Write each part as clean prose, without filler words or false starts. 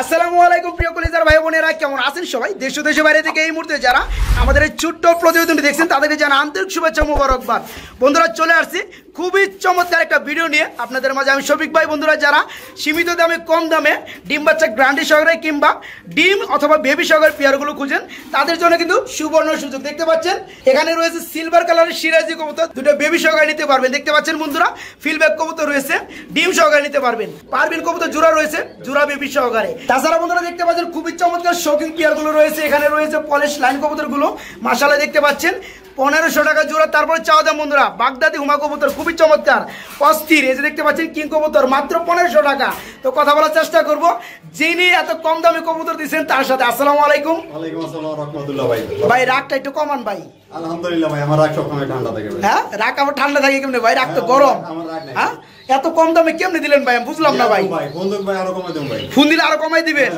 আসসালামু আলাইকুম প্রিয় কলিজার ভাই বোনেরা, কেমন আছেন সবাই? দেশ ও দেশের বাইরে থেকে এই মুহূর্তে যারা আমাদের এই ছোট্ট প্রতিবেদনটি দেখছেন তাদেরকে জানা আন্তরিক শুভেচ্ছা মোবারকবাদ। বন্ধুরা চলে আসছি খুবই চমৎকার একটা ভিডিও নিয়ে আপনাদের মাঝে। আমি শফিক ভাই। বন্ধুরা যারা সীমিত দামে কম দামে ডিম বাচ্চা গ্যারান্টি সহকারে কিংবা ডিম অথবা বেবি সহকারে পেয়ারগুলো খুঁজেন তাদের জন্য কিন্তু সুবর্ণ সুযোগ। দেখতে পাচ্ছেন এখানে রয়েছে সিলভার কালারের সিরাজি কবুতর, দুটো বেবি সহকারে নিতে পারবেন। দেখতে পাচ্ছেন বন্ধুরা ফিলব্যাক কবুতর রয়েছে, ডিম সহকারে নিতে পারবেন। পারবিন কবুতর জোড়া রয়েছে, জোড়া বেবি সহকারে। তাছাড়া বন্ধুরা দেখতে পাচ্ছেন খুবই চমৎকার শৌখিন পেয়ারগুলো রয়েছে। এখানে রয়েছে পলিশ লাইন কবুতরগুলো, মাশাআল্লাহ দেখতে পাচ্ছেন 1500 টাকা জোড়া। তারপরে চাওয়া দাম বন্ধুরা বাগদাদি হুমা কবুতর, খুবই চমৎকার অস্থির। এই যে দেখতে পাচ্ছেন কিং কবুতর মাত্র 1500 টাকা। তো কথা বলার চেষ্টা করব যিনি এত কম দামে কবুতর দিচ্ছেন তার সাথে। আসসালামু আলাইকুম। ওয়ালাইকুম আসসালাম রাহমাতুল্লাহ। ভাই ভাই রাগটা একটু কমান ভাই। আলহামদুলিল্লাহ ভাই, আমার রাগ সবসময় ঠান্ডা থাকে ভাই। হ্যাঁ রাগ আমার ঠান্ডা থাকে কেমনে ভাই? রাগ তো গরম। হ্যাঁ এত কম দামে কেমনে দিলেন ভাই? আমি বুঝলাম না ভাই। বন্ধু ভাই আরো কমাই দেন ভাই। ফোন দিলে আরো কমাই দিবেন?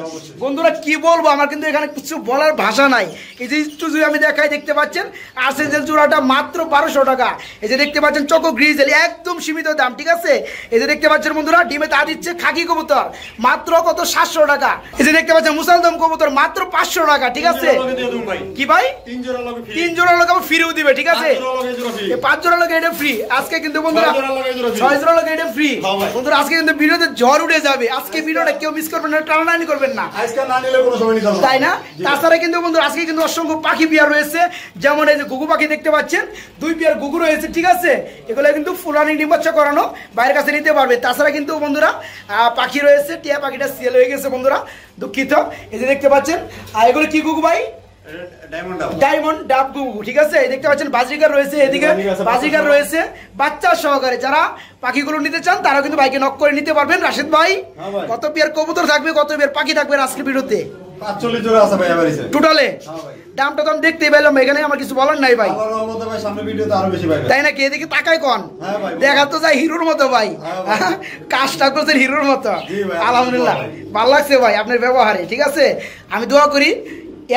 বন্ধুরা কি বলবো, আমার কিন্তু এখানে কিছু বলার ভাষা নাই। এই যে একটু যদি আমি দেখাই, দেখতে পাচ্ছেন আর্সেঞ্জেল জোড়াটা মাত্র 1200 টাকা। এই যে দেখতে পাচ্ছেন চকো গ্রিজেল একদম সীমিত দাম, ঠিক আছে? এই যে দেখতে পাচ্ছেন বন্ধুরা ডিমে তা দিচ্ছে খাকি কবুতর মাত্র কত 700 টাকা। এই যে দেখতে পাচ্ছেন মুসালদম কবুতর মাত্র 500 টাকা, ঠিক আছে? কি ভাই 3 জোড়া লোক আবার ফ্রিও দিবে, ঠিক আছে? 5 জোড়া লোক এটা ফ্রি আজকে কিন্তু বন্ধুরা, 6 জোড়া লোক এটা ফ্রি বন্ধুরা। আজকে কিন্তু ভিডিওতে ঝড় উঠে যাবে। আজকে ভিডিওটা কেউ মিস করবেন না, টানাটানি করবেন না, আজকে না নিলে কোনো সময় নিতে হবে তাই না? তাছাড়া কিন্তু বন্ধুরা আজকে কিন্তু অসংখ্য পাখি পেয়ার রয়েছে। যেমন এই যে গুগু পাখি দেখতে পাচ্ছেন, 2 পেয়ার গুগু রয়েছে, ঠিক আছে? এগুলো কিন্তু ফুলানি ডিম বাচ্চা করানো, বাইরের কাছে নিতে পারবে। তাছাড়া কিন্তু বন্ধুরা পাখি রয়েছে, টিয়া পাখিটা সেল হয়ে গেছে বন্ধুরা, দুঃখিত। এই যে দেখতে পাচ্ছেন আর এগুলো কি গুগু ভাই? ডায়মন্ড ডাব গুগু, ঠিক আছে? দেখতে পাচ্ছেন বাজিকার রয়েছে, এদিকে বাজিকার রয়েছে বাচ্চা সহকারে। যারা পাখিগুলো নিতে চান তারা কিন্তু বাইকে নক করে নিতে পারবেন। রাশেদ ভাই কত পেয়ার কবুতর থাকবে, কত পেয়ার পাখি থাকবে আজকের ভিডিওতে? 45 জোড়া আছে ভাই এবারে টোটালে। দামটা তো আমি দেখতেই পেলাম, এখানে আমার কিছু বলার নাই ভাই। আল্লাহর রহমতে ভাই সামনে ভিডিওতে আরো বেশি পাবেন, তাই নাকি? এদিকে তাকাই কোন ভাই দেখা তো যায় হিরোর মতো ভাই। কাজটা করছেন হিরোর মতো, আলহামদুলিল্লাহ ভালো লাগছে ভাই আপনার ব্যবহারে, ঠিক আছে? আমি দোয়া করি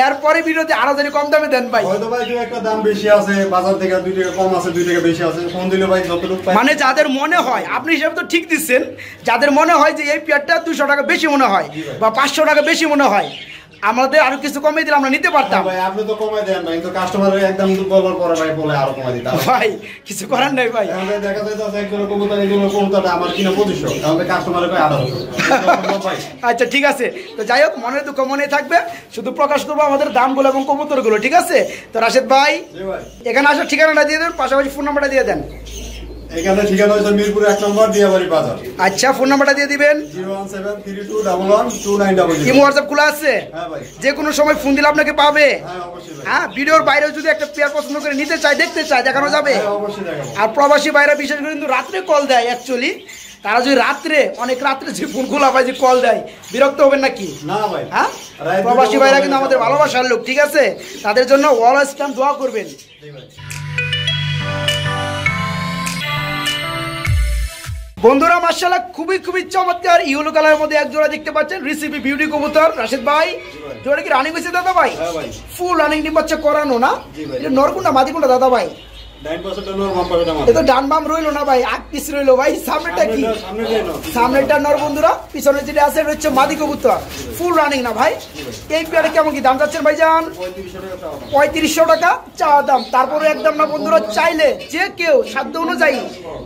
এরপরে ভিডিওতে আরো যদি কম দামে দেন ভাই। হয়তো ভাই একটা দাম বেশি আছে, বাজার থেকে 2 টাকা কম আছে, 2 টাকা বেশি আছে, ফোন দিলে ভাই যতটুকু পাই। মানে যাদের মনে হয়, আপনি হিসাবে তো ঠিক দিচ্ছেন, যাদের মনে হয় যে এই পেয়ারটা 200 টাকা বেশি মনে হয় বা 500 টাকা বেশি মনে হয়, আমাদের আরো কিছু কমিয়ে দিলে আমরা নিতে পারতাম। ভাই আপনি তো কমাই দেন ভাই, কিন্তু কাস্টমারের একদম বলার পরে ভাই বলে আরো কমাই দিতে হবে ভাই। কিছু করার নাই ভাই। আমাদের দেখা যায় যে একজন কবুতর একজন কবুতরটা আমার কিনা 2500, আমাদের কাস্টমারের কয় 1800 ভাই। আচ্ছা ঠিক আছে, তো যাই হোক মনের দুঃখ মনে থাকবে, শুধু প্রকাশ করবো আমাদের দামগুলো এবং কবুতরগুলো, ঠিক আছে? তো রাশেদ ভাই এখানে আসার ঠিকানাটা দিয়ে দেন, পাশাপাশি ফোন নাম্বারটা দিয়ে দেন। এখানে ঠিকানা হচ্ছে মিরপুর 1 নম্বর দিয়াবাড়ি বাজার। আচ্ছা ফোন নাম্বারটা দিয়ে দিবেন। 01732112900। ইমো হোয়াটসঅ্যাপ খোলা আছে? হ্যাঁ ভাই, যে কোনো সময় ফোন দিলে আপনাকে পাবে। হ্যাঁ অবশ্যই ভাই। হ্যাঁ ভিডিওর বাইরে যদি একটা পেয়ার পছন্দ করে নিতে চায়, দেখতে চায়, দেখানো যাবে। হ্যাঁ অবশ্যই দেখাবো। আর প্রবাসী বাইরে বিশেষ করে কিন্তু রাত্রে কল দেয়। অ্যাকচুয়ালি তারা যদি রাত্রে অনেক রাত্রে যে ফোন খোলা পায় যে কল দেয়, বিরক্ত হবেন নাকি? না ভাই। হ্যাঁ প্রবাসী বাইরা কিন্তু আমাদের ভালোবাসার লোক, ঠিক আছে? তাদের জন্য অলওয়েজ টাইম দোয়া করবেন। বন্ধুরা মাশাআল্লাহ খুবই খুবই চমৎকার ইয়েলো কালারের মধ্যে এক জোড়া দেখতে পাচ্ছেন, রিসিপি বিউটি কবুতর। রাশেদ ভাই জোড়া কি রানিং হয়েছে দাদা ভাই? হ্যাঁ ভাই, ফুল রানিং ডিম বাচ্চা করানো না? এটা নরকুন্ডা মাদি কোনটা দাদা ভাই? 9% নর মাপ পাবে আমার। এটা ডান বাম রইলো না ভাই, আগ পিছ রইলো ভাই। সামনেটা কি? সামনেটা নর বন্ধুরা, পিছনে যেটা আছে এটা হচ্ছে মাদি কবুতর, ফুল রানিং না ভাই? এই পেয়ারে কেমন কি দাম যাচ্ছেন ভাইজান? 3500 টাকা চাওয়া দাম। তারপরে একদম না বন্ধুরা, চাইলে যে কেউ সাধ্য অনুযায়ী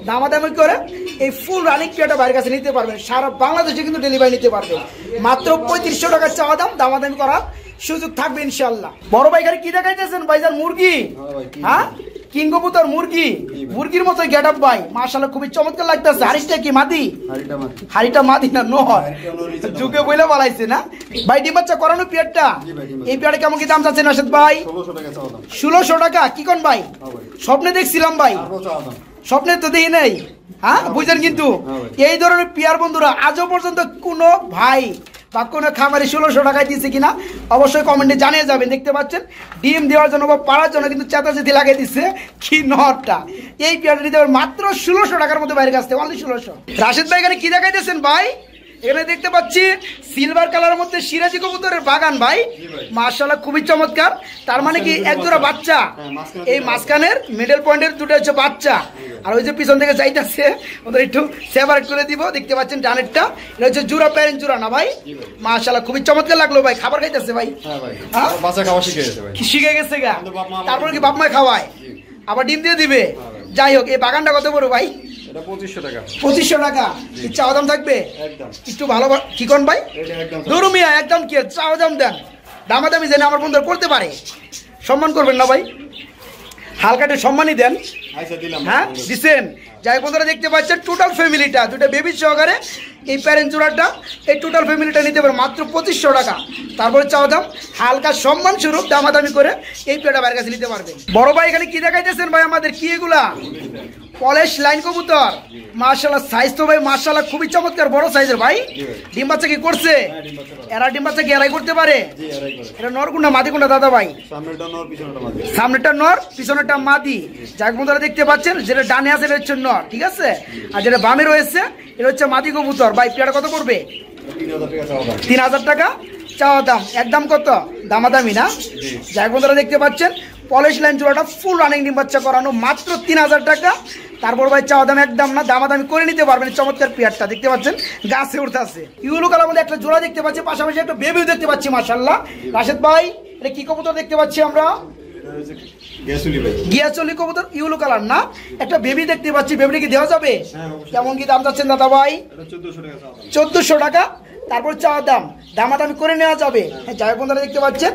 দামাদামি করে এই ফুল রানিং পেয়ারটা বাইরের কাছে নিতে পারবেন। সারা বাংলাদেশে কিন্তু ডেলিভারি নিতে পারবেন। মাত্র 3500 টাকা চাওয়া দাম, দামাদামি করার সুযোগ থাকবে ইনশাল্লাহ। বড় ভাই কি দেখাইতেছেন ভাইজান? মুরগি? হ্যাঁ কিং কবুতর মুরগি, মুরগির মতো গেটআপ ভাই, মাশাআল্লাহ খুবই চমৎকার লাগতেছে। হারিটা কি মাদি? হারিটা মাদি না নর? যুগে বইলে বলাইছে না ভাই। ডিম বাচ্চা করানো পেয়ারটা, এই পেয়ারে কেমন কি দাম যাচ্ছে রাশেদ ভাই? 1600 টাকা। কি কোন ভাই? স্বপ্নে দেখছিলাম ভাই, স্বপ্নে তো দেখি নাই। হ্যাঁ বুঝলেন? কিন্তু এই ধরনের পেয়ার বন্ধুরা আজও পর্যন্ত কোনো ভাই বা কোনো খামারি 1600 টাকায় দিয়েছে কিনা অবশ্যই কমেন্টে জানিয়ে যাবেন। দেখতে পাচ্ছেন ডিম দেওয়ার জন্য বা পাড়ার জন্য কিন্তু চেতাচেতি লাগিয়ে দিচ্ছে কি নরটা। এই পেয়ারটা দিতে মাত্র 1600 টাকার মধ্যে বাইরে আসতে, অনলি 1600। রাশেদ ভাই এখানে কি দেখাইতেছেন ভাই? এখানে দেখতে পাচ্ছি সিলভার কালারের মধ্যে সিরাজি কবুতরের বাগান ভাই, মাশাআল্লাহ খুবই চমৎকার। তার মানে কি এক জোড়া বাচ্চা, এই মাঝখানের মিডল পয়েন্টের দুটো হচ্ছে বাচ্চা। আর ওই যে পিছন থেকে যাইতেছে ওদের একটু সেপারেট করে দিব। দেখতে পাচ্ছেন ডানেরটা, এটা হচ্ছে জোড়া প্যারেন্ট জোড়া না ভাই? মাশাআল্লাহ খুবই চমৎকার লাগলো ভাই। খাবার খাইতেছে ভাই? হ্যাঁ ভাই, বাচ্চা খাওয়া শিখে গেছে ভাই। শিখে গেছে গা? তারপর কি বাপ মা খাওয়ায়? আবার ডিম দিয়ে দিবে? যাই হোক, এই বাগানটা কত বড় ভাই? এটা 2500 টাকা। 2500 টাকা চাওয়া দাম থাকবে? একদম একটু ভালো কি কোন ভাই? এটা একদম দরুমিয়া একদম কি চাওয়া দাম দেন, দামাদামি যেন আমার বন্ধুরা করতে পারে। সম্মান করবেন না ভাই, হালকা একটু সম্মানই দেন। আচ্ছা দিলাম। হ্যাঁ দিচ্ছেন। যাই বন্ধুরা দেখতে পাচ্ছেন টোটাল ফ্যামিলিটা দুটো বেবি সহকারে এই প্যারেন্ট জোড়াটা, এই টোটাল ফ্যামিলিটা নিতে পারে মাত্র 2500 টাকা। তারপরে চাওয়া দাম হালকা সম্মান স্বরূপ দামাদামি করে এই পেয়ারটা বাইরের কাছে নিতে পারবেন। বড় ভাই এখানে কি দেখাইতেছেন ভাই আমাদের? কি এগুলা? পলেশ লাইন কবুতর। মাশাআল্লাহ সাইজ তো ভাই মাশাআল্লাহ খুবই চমৎকার, বড় সাইজের ভাই। ডিম বাচ্চা কি করছে? এরা ডিম বাচ্চা কি এরাই করতে পারে? এটা নর কোনটা মাদি কোনটা দাদা ভাই? সামনেটা নর পিছনেটা মাদি। সামনেটা নর পিছনেটা মাদি। যাক বন্ধুরা দেখতে পাচ্ছেন যেটা ডানে আছে এটা হচ্ছে নর, ঠিক আছে? আর যেটা বামে রয়েছে এটা হচ্ছে মাদি কবুতর। ভাই পেয়ারটা কত করবে? 3000 টাকা চাওয়া দাম। একদম কত? দামাদামি না? যাক বন্ধুরা দেখতে পাচ্ছেন পলিশ লাইন জোড়াটা ফুল রানিং ডিম বাচ্চা করানো মাত্র 3000 টাকা। তারপর ভাই চাওয়া দাম একদম না, দামাদামি করে নিতে পারবেন। চমৎকার পেয়ারটা দেখতে পাচ্ছেন গাছে উঠতে আছে। ইউলো কালার মধ্যে একটা জোড়া দেখতে পাচ্ছি, পাশাপাশি একটা বেবিও দেখতে পাচ্ছি মাশাআল্লাহ। রাশেদ ভাই এটা কি কবুতর দেখতে পাচ্ছি আমরা? গিয়াচলি কবুতর, ইউলো কালার না? একটা বেবি দেখতে পাচ্ছি, বেবিটা কি দেওয়া যাবে? কেমন কি দাম যাচ্ছেন দাদা ভাই? 1400 টাকা। তারপর চাওয়া দাম, দামাদামি করে নেওয়া যাবে। যাই বন্ধুরা দেখতে পাচ্ছেন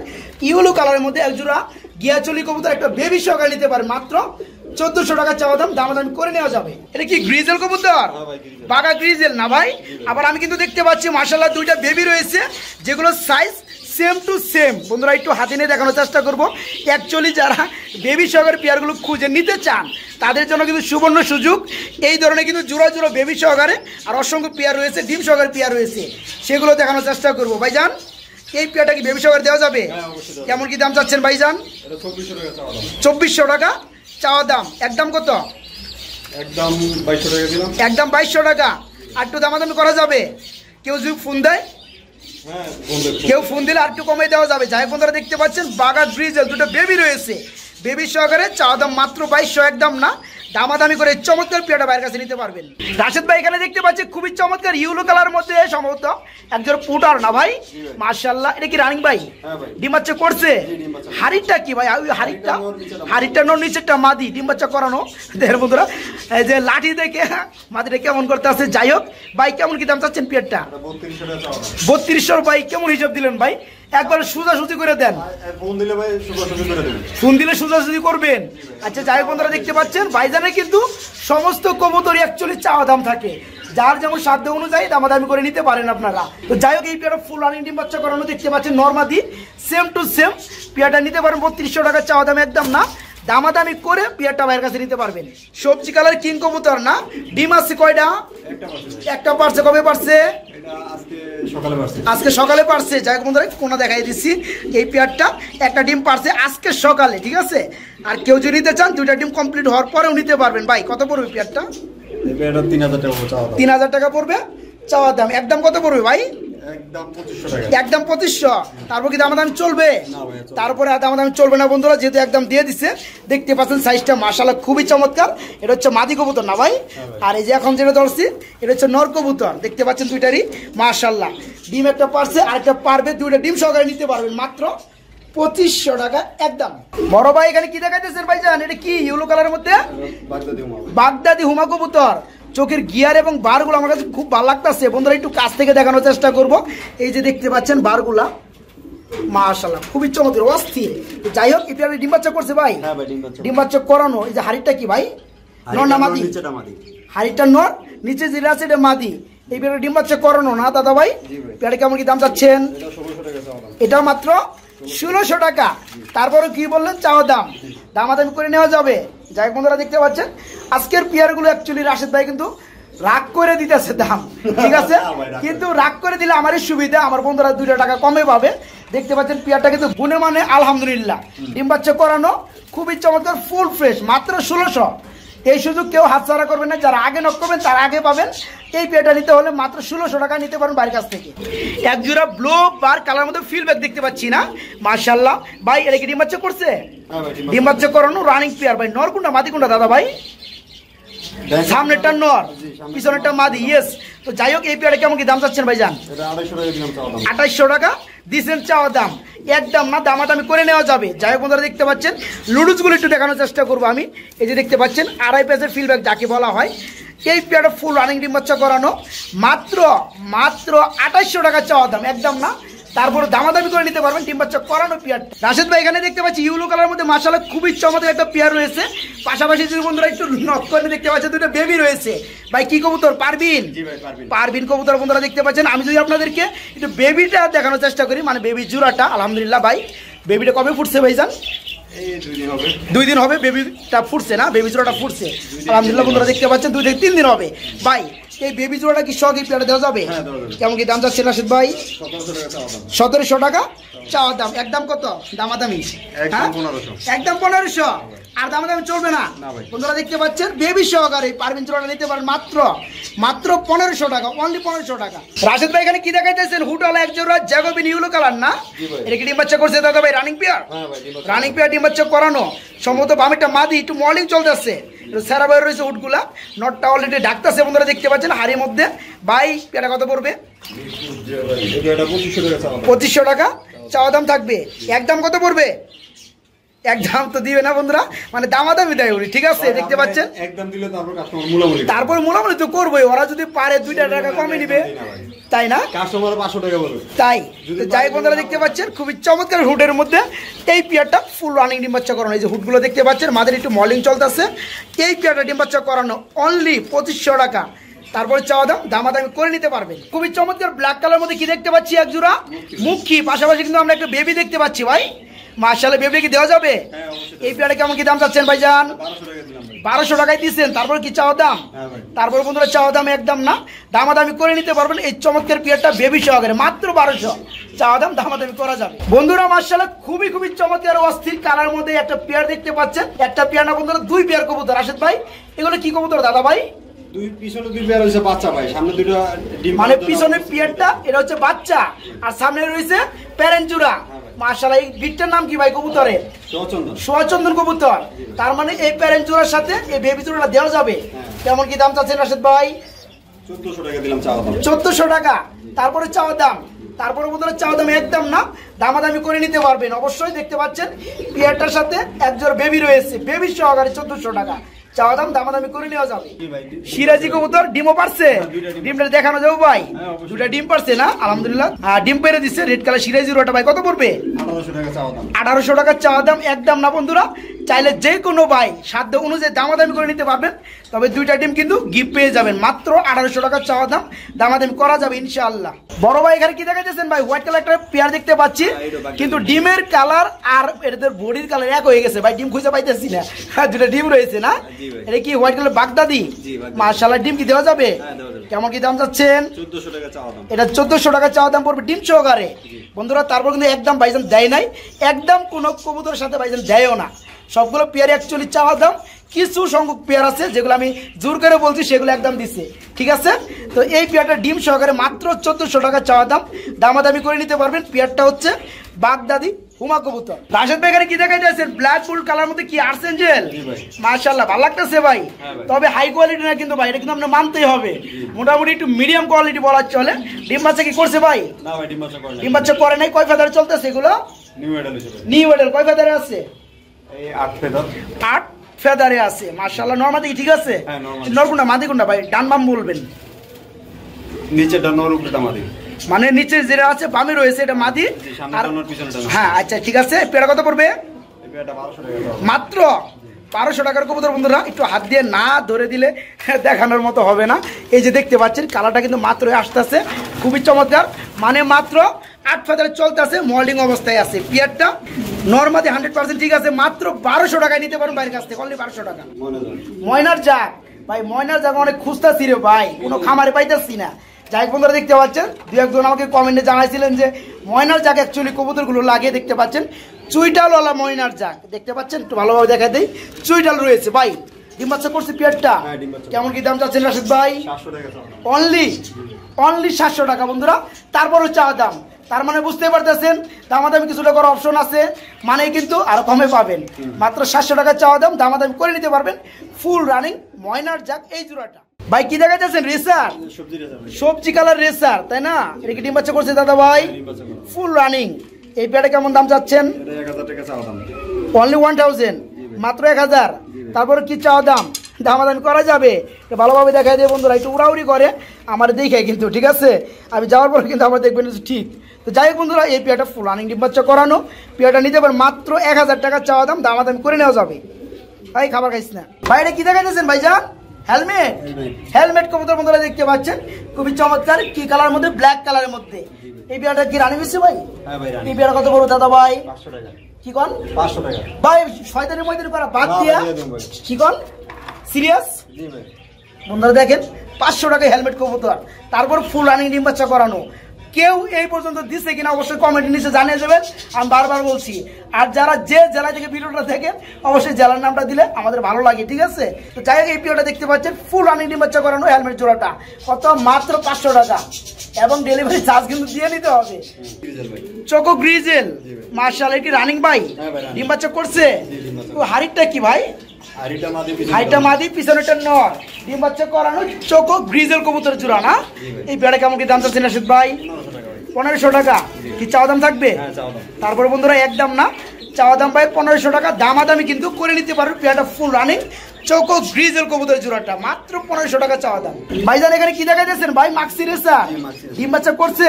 ইউলো কালারের মধ্যে একজোড়া গিয়াচলি কবুতর একটা বেবি সহকারে নিতে পারে মাত্র 1400 টাকা চাওয়া দাম, দামাদামি করে নেওয়া যাবে। এটা কি গ্রিজেল কবুতর? বাগা গ্রিজেল না ভাই? আবার আমি কিন্তু দেখতে পাচ্ছি মাশাআল্লাহ দুইটা বেবি রয়েছে যেগুলো সাইজ সেম টু সেম। বন্ধুরা একটু হাতে নিয়ে দেখানোর চেষ্টা করবো। অ্যাকচুয়ালি যারা বেবি সহকারে পেয়ারগুলো খুঁজে নিতে চান তাদের জন্য কিন্তু সুবর্ণ সুযোগ। এই ধরনের কিন্তু জোড়া জোড়া বেবি সহকারে আর অসংখ্য পেয়ার রয়েছে, ডিম সহকারে পেয়ার রয়েছে, সেগুলো দেখানোর চেষ্টা করবো। ভাইজান এই পেয়ারটা কি বেবি সহকারে দেওয়া যাবে? কেমন কি দাম চাচ্ছেন ভাইজান? 2400 টাকা চাওয়া দাম। একদম কত? একদম 2200 টাকা দিলাম। একদম 2200 টাকা। আর একটু দামাদামি করা যাবে? কেউ যদি ফোন দেয়, কেউ ফোন দিলে আর একটু কমে দেওয়া যাবে। যাই বন্ধুরা দেখতে পাচ্ছেন বাগা গ্রিজেল দুটো বেবি রয়েছে বেবি সহকারে, চাওয়া দাম মাত্র 2200, একদম না, দামাদামি করে চমৎকার পেয়ারটা বাইরের কাছে নিতে পারবেন। রাশেদ ভাই এখানে দেখতে পাচ্ছি খুবই চমৎকার ইউলো কালার মধ্যে সম্ভবত একজোড়া পুটার না ভাই? মাশাআল্লাহ এটা কি রানিং ভাই? ডিম বাচ্চা করছে? হাড়িটা কি ভাই? হাড়িটা নর, নিচেরটা মাদি, ডিম বাচ্চা করানো। দেখেন বন্ধুরা এই যে লাঠি দেখে মাদিটা কেমন করতে আছে। যাই হোক ভাই কেমন কি দাম চাচ্ছেন পেয়ারটা? 3200 ভাই কেমন হিসাব দিলেন ভাই? একবার সোজাসুজি করে দেন। ফোন দিলে সোজাসুজি করবেন। আচ্ছা যাই বন্ধুরা দেখতে পাচ্ছেন ভাইজানে কিন্তু সমস্ত কবুতরই অ্যাকচুয়ালি চাওয়া দাম থাকে, যার যেমন সাধ্য অনুযায়ী দামাদামি করে নিতে পারেন আপনারা। তো যাই হোক এই পেয়ারটা ফুল রানিং ডিম বাচ্চা করানো দেখতে পাচ্ছেন নরমাদি সেম টু সেম। পেয়ারটা নিতে পারেন 3200 টাকা চাওয়া দাম, একদম না, দামাদামি করে পেয়ারটা ভাইয়ের কাছে নিতে পারবেন। সবজি কালার কিং কবুতর না? ডিম আছে কয়টা? একটা পারছে। কবে পারছে? আজকে সকালে পারছে। যাই হোক বন্ধুরা কোনা দেখাই দিচ্ছি, এই পেয়ারটা একটা ডিম পারছে আজকে সকালে, ঠিক আছে? আর কেউ যদি নিতে চান দুইটা ডিম কমপ্লিট হওয়ার পরেও নিতে পারবেন। ভাই কত পড়বে পেয়ারটা? 3000 টাকা পড়বে চাওয়া দাম। একদম কত পড়বে ভাই? একদম 2500। তারপর কি দামাদামি চলবে? তারপরে আর দামাদামি চলবে না বন্ধুরা, যেহেতু একদম দিয়ে দিচ্ছে। দেখতে পাচ্ছেন সাইজটা মাশাআল্লাহ খুবই চমৎকার। এটা হচ্ছে মাদি কবুতর না ভাই? আর এই যে এখন যেটা ধরছি এটা হচ্ছে নর কবুতর। দেখতে পাচ্ছেন দুইটারই মাশাআল্লাহ ডিম একটা পারছে আর একটা পারবে, দুইটা ডিম সহকারে নিতে পারবেন মাত্র 2500 টাকা একদম। বড় ভাই এখানে কি দেখাইতেছেন ভাইজান? এটা কি ইউলো কালারের মধ্যে? বাগদাদি হুমা কবুতর। চোখের গিয়ার এবং বারগুলো আমার কাছে খুব ভালো লাগতেছে বন্ধুরা, একটু কাছ থেকে দেখানোর চেষ্টা করব। এই যে দেখতে পাচ্ছেন বারগুলা মাশাআল্লাহ খুবই চমৎকার অস্থির। যাই হোক এটা ডিম বাচ্চা করছে ভাই? ডিম বাচ্চা করানো। এই যে হাড়িটা কি ভাই? নর না মাদি? হাড়িটা নর, নিচে যেটা আছে এটা মাদি। এই পেয়ারে ডিম বাচ্চা করানো না দাদা ভাই? পেয়ারে কেমন কি দাম চাচ্ছেন? এটা মাত্র 1600 টাকা। তারপরে কি বললেন চাওয়া দাম, দামাদামি করে নেওয়া যাবে। যাই বন্ধুরা দেখতে পাচ্ছেন আজকের পেয়ারগুলো অ্যাকচুয়ালি রাশেদ ভাই কিন্তু রাগ করে দিতেছে দাম, ঠিক আছে? কিন্তু রাগ করে দিলে আমারই সুবিধা, আমার বন্ধুরা 2 টাকা কমে পাবে। দেখতে পাচ্ছেন পেয়ারটা কিন্তু গুণে মানে আলহামদুলিল্লাহ, ডিম বাচ্চা করানো খুবই চমৎকার ফুল ফ্রেশ, মাত্র 1600। এই সুযোগ কেউ হাতছাড়া করবেন না, যারা আগে নক করবেন তারা আগে পাবেন। এই পেয়ারটা নিতে হলে মাত্র 1600 টাকা নিতে পারেন বাড়ির কাছ থেকে। এক জোড়া ব্লু বার কালার মধ্যে ফিডব্যাক দেখতে পাচ্ছি না মাশাআল্লাহ ভাই? এটা কি ডিম বাচ্চা করছে? ডিম বাচ্চা করানো রানিং পেয়ার ভাই। নর কোনটা মাদি কোনটা দাদা ভাই? সামনেরটা নর, পিছনেরটা মাদি। ইয়েস। তো যাই হোক, এই পেয়ারে কেমন কি দাম চাচ্ছেন ভাইজান? 2800 টাকা দিচ্ছেন চাওয়া দাম, একদম না, দামাদামি করে নেওয়া যাবে। যাই হোক বন্ধুরা, দেখতে পাচ্ছেন লুডুসগুলো একটু দেখানোর চেষ্টা করবো আমি। এই যে দেখতে পাচ্ছেন আড়াই পেজের ফিল্ডব্যাক যাকে বলা হয়, এই পেয়ারটা ফুল রানিং ডিম বাচ্চা করানো, মাত্র 2800 টাকা চাওয়া দাম, একদম না, তারপর দামাদামি করে নিতে পারবেন ডিম বাচ্চা করানো পেয়ার। রাশেদ ভাই এখানে দেখতে পাচ্ছি ইউলো কালার মধ্যে মাশাআল্লাহ খুবই চমৎকার একটা পেয়ার রয়েছে। পাশাপাশি যদি বন্ধুরা একটু নক করে দেখতে পাচ্ছেন দুটো বেবি রয়েছে। ভাই কি কবুতর? পারবিন? পারবিন কবুতর বন্ধুরা দেখতে পাচ্ছেন। আমি যদি আপনাদেরকে একটু বেবিটা দেখানোর চেষ্টা করি, মানে বেবি জোড়াটা, আলহামদুলিল্লাহ ভাই বেবিটা কবে ফুটছে ভাইজান? 2 দিন হবে বেবিটা ফুটছে না, বেবি জোড়াটা ফুটছে আলহামদুলিল্লাহ বন্ধুরা দেখতে পাচ্ছেন। 2 থেকে 3 দিন হবে। ভাই এই বেবি জোড়াটা কি শখ এই পেয়ারে দেওয়া যাবে? কেমন কি দাম যাচ্ছে রাশেদ ভাই? 1700 টাকা চাওয়া দাম, একদম কত দামাদামি? একদম 1500, আর দামাদামি চলবে না বন্ধুরা দেখতে পাচ্ছেন। বেবি সহকারে পারবিন জোড়াটা নিতে পারেন মাত্র 1500 টাকা, অনলি 1500 টাকা। রাশেদ ভাই এখানে কি দেখাইতেছেন? হুডওয়ালা এক জোড়া জ্যাকোবিন ইউলো কালার না? এটা কি ডিম বাচ্চা করছে দাদা ভাই? রানিং পেয়ার, রানিং পেয়ার ডিম বাচ্চা করানো, সম্ভবত বামেরটা মাদি, একটু মর্নিং চলতেছে, সেরা বাইরে রয়েছে উটগুলা, নটটা অলরেডি ডাকতেছে বন্ধুরা দেখতে পাচ্ছেন হাড়ির মধ্যে। ভাই পেয়ারটা কত পড়বে? 2500 টাকা চাওয়া দাম থাকবে, একদম কত পড়বে? একদম তো দিবে না বন্ধুরা, মানে দামাদামি দেয় উনি, ঠিক আছে দেখতে পাচ্ছেন। একদম দিলে তারপর মোলামুলি তো করবোই, ওরা যদি পারে 2 টাকা কমে নিবে, তাই না? কাস্টমার 500 টাকা বলবে, তাই। যাই বন্ধুরা দেখতে পাচ্ছেন খুবই চমৎকার হুডের মধ্যে এই পেয়ারটা ফুল রানিং ডিম বাচ্চা করানো। এই যে হুডগুলো দেখতে পাচ্ছেন, মাদের একটু মর্নিং চলতেছে। এই পেয়ারটা ডিম বাচ্চা করানো অনলি 2500 টাকা, তারপরে চাওয়া দাম, দামাদামি করে নিতে পারবেন। খুবই চমৎকার ব্ল্যাক কালার মধ্যে কি দেখতে পাচ্ছি? এক জোড়া মুখী, পাশাপাশি কিন্তু আমরা একটা বেবি দেখতে পাচ্ছি। ভাই মাশাআল্লাহ বেবি কি দেওয়া যাবে? এই পেয়ারে কেমন কি দাম চাচ্ছেন ভাইজান? 1200 টাকায় দিচ্ছেন, তারপর কি চাওয়া দাম? তারপর বন্ধুরা চাওয়া দাম একদম না, দামাদামি করে নিতে পারবেন। এই চমৎকার পেয়ারটা বেবি সহকারে মাত্র 1200 চাওয়া দাম, দামাদামি করা যাবে বন্ধুরা। মাশাআল্লাহ খুবই চমৎকার অস্থির কালার মধ্যে একটা পেয়ার দেখতে পাচ্ছেন। একটা পেয়ার না বন্ধুরা, 2 পেয়ার কবুতর। রাশেদ ভাই এগুলো কি কবুতর দাদা ভাই? পিছনে 2 পেয়ার হইছে বাচ্চা ভাই, সামনে 2টা ডিম, মানে পিছনের পেয়ারটা এটা হচ্ছে বাচ্চা, আর সামনে রয়েছে প্যারেন্ট জোড়া। মাশাআল্লাহ এই বিটটার নাম কি ভাই কবুতরের? সোয়াচন্দন কবুতর। তার মানে এই প্যারেন্ট জোড়ার সাথে এই বেবি জোড়াটা দেওয়া যাবে। কেমন কি দাম চাচ্ছেন রাশেদ ভাই? 1400 টাকা দিলাম চাওয়া দাম, 1400 টাকা, তারপরে চাওয়া দাম, তারপরে বন্ধুরা চাওয়া দাম একদম না, দামাদামি করে নিতে পারবেন অবশ্যই। দেখতে পাচ্ছেন পেয়ারটার সাথে একজোড়া বেবি রয়েছে, বেবি সহকারে 1400 টাকা চাওয়া দাম, দামাদামি করে নেওয়া যাবে। সিরাজি কবুতর ডিমও পারছে, ডিমটা দেখানো যাবে ভাই? 2টা ডিম পারছে না আলহামদুলিল্লাহ, ডিম পেরে দিচ্ছে। রেড কালার সিরাজি রোটা ভাই কত পড়বে? 1800 টাকা চাওয়া দাম, একদম না বন্ধুরা। চাইলে যে কোনো ভাই সাধ্য অনুযায়ী দামাদামি করে নিতে পারবেন, তবে 2টা ডিম কিন্তু গিফট পেয়ে যাবেন। মাত্র 1800 টাকা চাওয়া দাম, দামাদামি করা যাবে ইনশাআল্লাহ। বড় ভাই এখানে কি দেখাইতেছেন ভাই? হোয়াইট কালার একটা পেয়ার দেখতে পাচ্ছি, কিন্তু ডিমের কালার আর এদের বডির কালার এক হয়ে গেছে ভাই, ডিম খুঁজে পাইতেছি না। 2টা ডিম রয়েছে না? এটা কি হোয়াইট কালার বাগদাদি? মাশাআল্লাহ ডিম কি দেওয়া যাবে? কেমন কি দাম যাচ্ছেন? 1400 টাকা চাওয়া দাম, এটা 1400 টাকা চাওয়া দাম পড়বে ডিম সহকারে বন্ধুরা। তারপর কিন্তু একদম ভাইজান দেয় নাই, একদম কোনো কবুতরের সাথে ভাইজান দেয়ও না। সবগুলো পেয়ারে অ্যাকচুয়ালি চাওয়া দাম, কিছু সংখ্যক পেয়ার আছে যেগুলো আমি জোর করে বলছি, সেগুলো একদম দিচ্ছে, ঠিক আছে। তো এই পেয়ারটা ডিম সহকারে মাত্র 1400 টাকা চাওয়া দাম, দামাদামি করে নিতে পারবেন। পেয়ারটা হচ্ছে বাগদাদি হুমা কবুতর। রাশেদ ভাই এখানে কি দেখাইতেছে? ব্ল্যাক বুল কালার মধ্যে কি আর্সেঞ্জেল? মাশাআল্লাহ ভালো লাগতেছে ভাই, তবে হাই কোয়ালিটি না কিন্তু ভাই, এটা কিন্তু আপনার মানতেই হবে। মোটামুটি একটু মিডিয়াম কোয়ালিটি বলা চলে। ডিম বাচ্চা কি করছে ভাই? না ভাই ডিম বাচ্চা করে নাই, ডিম বাচ্চা করে নাই। কয় ফেদারে চলতেছে এগুলো? নিউ এডাল কয় ফেদারে আছে? এই 8 ফেদার, 8 ফেদারে আছে মাশাআল্লাহ। নরমাদি কি ঠিক আছে? নরকুন্ডা মাদি কোনটা ভাই? ডান বাম বলবেন। নিচেটা নর, উপরেটা মাদি, মানে নিচে যেটা আছে বামে রয়েছে এটা মাদি, আর হ্যাঁ আচ্ছা ঠিক আছে। পেয়ারা কত পড়বে? এই পেয়ারটা 1200 টাকা, মাত্র 1200 টাকার কবুতর বন্ধুরা। একটু হাত দিয়ে না ধরে দিলে দেখানোর মতো হবে না। এই যে দেখতে পাচ্ছেন কালারটা কিন্তু মাত্র আসতেছে, খুবই চমৎকার। মানে মাত্র 8 ফেদারে চলতেছে, মোল্ডিং অবস্থায় আছে। পেয়ারটা নরমাদি 100% ঠিক আছে, মাত্র 1200 টাকায় নিতে পারেন বাইরের কাছ থেকে, অনলি 1200 টাকা। ময়নার জাগ ভাই, ময়নার জাগ অনেক খুঁজতেছি রে ভাই, কোনো খামারে পাইতেছি না। যাই বন্ধুরা দেখতে পাচ্ছেন, 2-1 আমাকে কমেন্টে জানাইছিলেন যে ময়নার জাগ অ্যাকচুয়ালি কবুতরগুলো লাগিয়ে দেখতে পাচ্ছেন চুইটালওয়ালা ময়নার জাগ দেখতে পাচ্ছেন, একটু ভালোভাবে দেখা দেই। চুইটাল রয়েছে ভাই, ডিম বাচ্চা করছে পেয়ারটা। কেমন কি দাম চাচ্ছেন রাশেদ ভাই? অনলি 700 টাকা বন্ধুরা। তারপরও চাওয়া দাম, তার মানে বুঝতে পারতেছেন দামাদামি কিছুটা করার অপশন আছে, মানে কিন্তু আরো কমে পাবেন। মাত্র 700 টাকা চাওয়া দাম, দামাদামি করে নিতে পারবেন। ফুল রানিং ময়নার জাক এই জোড়াটা। ভাই কি দেখাইতেছেন? রেসার, সবজি কালার রেসার, তাই না? এটা কি ডিম বাচ্চা করছে দাদা ভাই? Full running. এই পেয়ারটা কেমন দাম চাচ্ছেন? অনলি 1000, মাত্র 1000। তারপরে কি চাওয়া দাম? দামাদামি করা যাবে। ভালোভাবে দেখাই দিয়ে বন্ধুরা, একটু উড়াউড়ি করে আমার দেখে কিন্তু, ঠিক আছে? আমি যাওয়ার পরে কিন্তু আমার দেখবেন ঠিক। তো যাই হোক বন্ধুরা, এই পেয়ারটা ফুল রানিং ডিম বাচ্চা করানো পেয়ারটা নিতে পারেন, মাত্র 1000 টাকা চাওয়া দাম, দামাদামি করে নেওয়া যাবে। ভাই খাবার খাইস না ভাই। এটা কি দেখাইতেছেন ভাইজান? হেলমেট। হেলমেট কবুতর বন্ধুরা দেখতে পাচ্ছেন, খুবই চমৎকার। কি কালার মধ্যে? ব্ল্যাক কালারের মধ্যে। এই পেয়ারটা কি রানিং হচ্ছে ভাই? এই পেয়ারটা কত বড় দাদা ভাই? 500 টাকা। কি কোন? 500 টাকা ভাই। শয়তানি ময়দানি করা বাদ দিয়া কি কোন? সিরিয়াস বন্ধুরা দেখেন, 500 টাকায় হেলমেট কবুতর, তারপর ফুল রানিং ডিম বাচ্চা করানো। কেউ এই পর্যন্ত দিচ্ছে কিনা অবশ্যই কমেন্টের নিচে জানিয়ে দেবেন। আমি বারবার বলছি, আর যারা যে জেলা থেকে ভিডিওটা দেখেন অবশ্যই জেলার নামটা দিলে আমাদের ভালো লাগে, ঠিক আছে? তো যাই হোক, এই ভিডিওটা দেখতে পাচ্ছেন ফুল রানিং ডিম বাচ্চা করানো হেলমেট জোড়াটা কত? মাত্র 500 টাকা, এবং ডেলিভারি চার্জ কিন্তু দিয়ে নিতে হবে। চোকো গ্রিজেল, মাশাআল্লাহ। কি রানিং ভাই? ডিম বাচ্চা করছে। হাড়িটা কি ভাই? হাইটা মাদি, পিছনেটা নর, ডিম বাচ্চা করানো চোকো গ্রিজেল কবুতরের জোড়া না? এই পেয়ারা কেমন কি দাম চাচ্ছেন রাশিদ ভাই? 1500 টাকা। কি চাওয়া দাম থাকবে? তারপরে বন্ধুরা একদম না, চাওয়া দাম ভাই 1500 টাকা, দামাদামি কিন্তু করে নিতে পারবে। পেয়ারটা ফুল রানিং চোকো গ্রিজেল কবুতরের জোড়াটা মাত্র 1500 টাকা চাওয়া দাম। ভাইজান এখানে কি দেখাইতেছেন ভাই? মাক্সি রেসার, ডিম বাচ্চা করছে।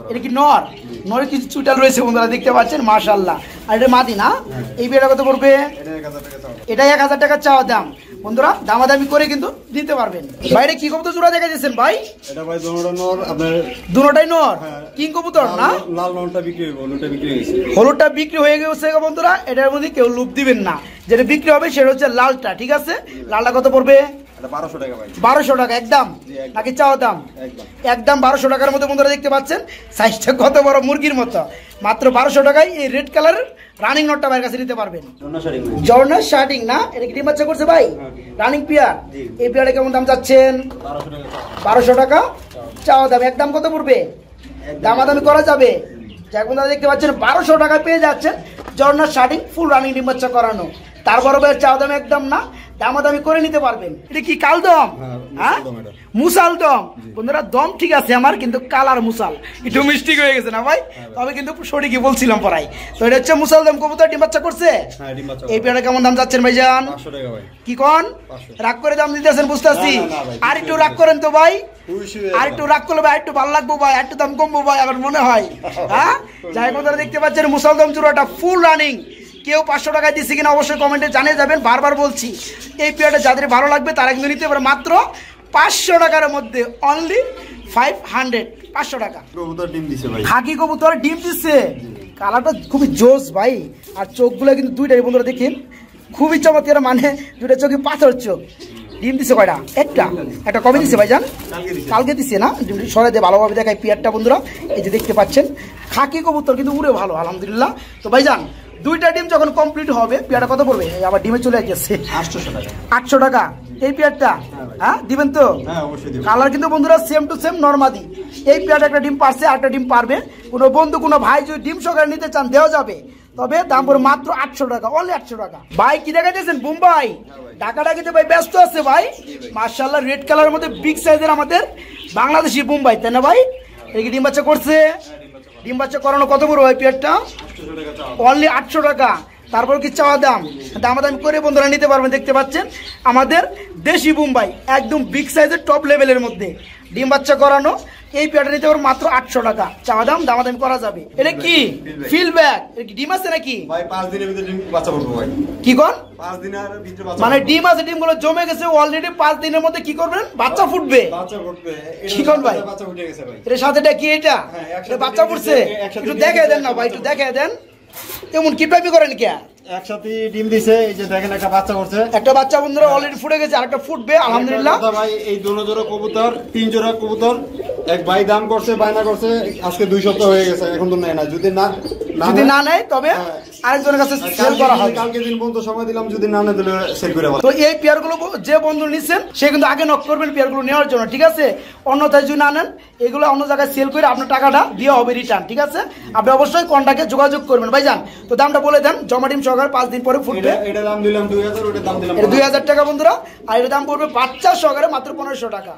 এটা কি নর? নরে কিছু চুটাল রয়েছে বন্ধুরা দেখতে পাচ্ছেন, মাশাআল্লাহ। আর এটা মাদি না? এই পেয়ারটা কত পড়বে? এটা 1000 টাকা চাওয়া দাম। বন্ধুরা দামাদামি করে কিন্তু দিতে পারবেন। বাইরে কি কবুতর জোড়া দেখাইতেছেন ভাই? এটা ভাই দুটোটা নর, আপনার দুটোটাই নর। কিং কবুতর না? লাল নরটা বিক্রি হইব, হলুদটা বিক্রি হইছে। হলুদটা বিক্রি হয়ে গেছে বন্ধুরা, এটার মধ্যে কেউ লুপ দিবেন না। যেটা বিক্রি হবে সেটা হচ্ছে লালটা, ঠিক আছে? লালটা কত পড়বে? 1200 টাকা ভাই। 1200 টাকা একদম নাকি চাওয়া দাম? একদম 1200 টাকার মধ্যে বন্ধুরা দেখতে পাচ্ছেন, সাইজটা কত বড়, মুরগির মতো। মাত্র 1200 টাকায় এই রেড কালারের রানিং নটটা ভাইয়ের কাছে নিতে পারবেন। জর্না শার্টিং না? এটা কি ডিম বাচ্চা করছে ভাই? Running pair. এই পেয়ারে কেমন দাম চাচ্ছেন? 1200 টাকা চাওয়া দাম। একদম কত পড়বে? দামাদামি করা যাবে। যাক বন্ধুরা দেখতে পাচ্ছেন 1200 টাকা পেয়ে যাচ্ছেন জর্না শার্টিং ফুল রানিং ডিম বাচ্চা করানো। তারপরে ভাইয়ের চাওয়া দাম একদম না, দামাদামি করে নিতে পারবেন। এটা কি কালদম? হ্যাঁ, মুসাল দম। বন্ধুরা দম ঠিক আছে আমার, কিন্তু কালার মুসাল একটু মিষ্টি হয়ে গেছে না ভাই? তবে কিন্তু সঠিকই বলছিলাম পড়াই। তো এটা হচ্ছে মুসাল দম কবুতর, ডিম বাচ্চা করছে। এই পেয়ারটা কেমন দাম যাচ্ছেন ভাইজান? কি কোন? রাগ করে দাম দিতেছেন বুঝতেছি। আর একটু রাগ করেন তো ভাই, আর একটু রাগ করলে ভাই একটু ভালো লাগবো ভাই, একটু দাম কমবো ভাই আমার মনে হয়। হ্যাঁ, যাই বন্ধুরা দেখতে পাচ্ছেন মুসাল দম চূড়াটা ফুল রানিং। কেউ 500 টাকায় দিচ্ছে কিনা অবশ্যই কমেন্টে জানিয়ে যাবেন। বারবার বলছি, এই পেয়ারটা যাদের ভালো লাগবে তারা কিন্তু নিতে পারে মাত্র 500 টাকার মধ্যে, অনলি 500, 500 টাকা। খাকি কবুতর ডিম দিচ্ছে, কালারটা খুবই জোস ভাই। আর চোখগুলো কিন্তু দুইটাই বন্ধুরা দেখেন, খুবই চমৎকার, মানে দুইটা চোখই পাথর চোখ। ডিম দিছে কয়টা? একটা কবে দিছে ভাইজান? কালকে দিছে না? সরাই দিয়ে ভালোভাবে দেখায় পেয়ারটা বন্ধুরা। এই যে দেখতে পাচ্ছেন খাকি কবুতর কিন্তু উড়ে ভালো, আলহামদুলিল্লাহ। তো ভাইজান দুইটা ডিম যখন কমপ্লিট হবে পেয়ারটা কত পড়বে? আবার ডিমে চলে আসছে 800 টাকা। এই পেয়ারটা হ্যাঁ দিবেন তো? কালার কিন্তু বন্ধুরা সেম টু সেম নরমাদি। এই পেয়ারটা একটা ডিম পারছে, আরেকটা ডিম পারবে। কোনো বন্ধু কোনো ভাই যদি ডিম সহকারে নিতে চান দেওয়া যাবে, তবে দাম পড়ে মাত্র 800 টাকা, অনলি 800 টাকা। ভাই কি দেখাইতেছেন? মুম্বাই ঢাকাতে ভাই ব্যস্ত আছে ভাই, মাশাআল্লাহ। রেড কালারের মধ্যে বিগ সাইজের আমাদের বাংলাদেশি মুম্বাই, তাই না ভাই? এই কি ডিম বাচ্চা করছে? ডিম বাচ্চা করানো কত বড় ভাই পেয়ারটা? অনলি 800 টাকা। তারপর কি চাওয়া দাম? দামাদামি করে বন্ধুরা নিতে পারবেন। দেখতে পাচ্ছেন আমাদের দেশি মুম্বাই, একদম বিগ সাইজের টপ লেভেলের মধ্যে ডিম বাচ্চা করানো। এই পেয়ারটা নিতে পারবেন মাত্র 800 টাকা চাওয়া দাম, দামাদামি করা যাবে। এটা কি ফিল ব্যাগ? এটা কি ডিম আছে নাকি ভাই? 5 দিনের ভিতরে ডিম বাচ্চা করবে ভাই। কি কোন? 5 দিনের ভিতরে বাচ্চা, মানে ডিম আছে, ডিমগুলো জমে গেছে অলরেডি। 5 দিনের মধ্যে কি করবেন? বাচ্চা ফুটবে। বাচ্চা ফুটবে। কি কোন ভাই? বাচ্চা ফুটে গেছে ভাই। এর সাথেটা কি? এটা বাচ্চা ফুটছে। একটু দেখায় দেন না ভাই, একটু দেখায় দেন। এমন কি টাইপি করেন কি? একসাথে ডিম দিছে, এই যে দেখেন একটা বাচ্চা করছে। একটা বাচ্চা বন্ধুরা অলরেডি ফুটে গেছে, আরেকটা ফুটবে আলহামদুলিল্লাহ। ভাই এই দুটো জোড়া কবুতর, 3 জোড়া কবুতর এক ভাই দাম করছে, বায়না করছে, আজকে 2 সপ্তাহ হয়ে গেছে, এখন তো নেয় না। যদি না যদি না নেয় তবে আরেকজনের কাছে সেল করা হবে। কালকে দিন পর্যন্ত সময় দিলাম, যদি না নেয় তাহলে সেল করে বলা। তো এই পেয়ারগুলো যে বন্ধু নিচ্ছেন সে কিন্তু আগে নক করবেন পেয়ারগুলো নেওয়ার জন্য, ঠিক আছে? অন্যথায় যদি না নেন এগুলো অন্য জায়গায় সেল করে আপনার টাকাটা দেওয়া হবে রিটার্ন, ঠিক আছে? আপনি অবশ্যই কন্টাক্টে যোগাযোগ করবেন ভাইজান। তো দামটা বলে দেন, জমা ডিম সহকারে 5 দিন পরে ফুটবে। এটা দাম দিলাম 2000, ওটা দাম দিলাম 2000 টাকা বন্ধুরা, আর এর দাম পড়বে বাচ্চা সহকারে মাত্র 1500 টাকা।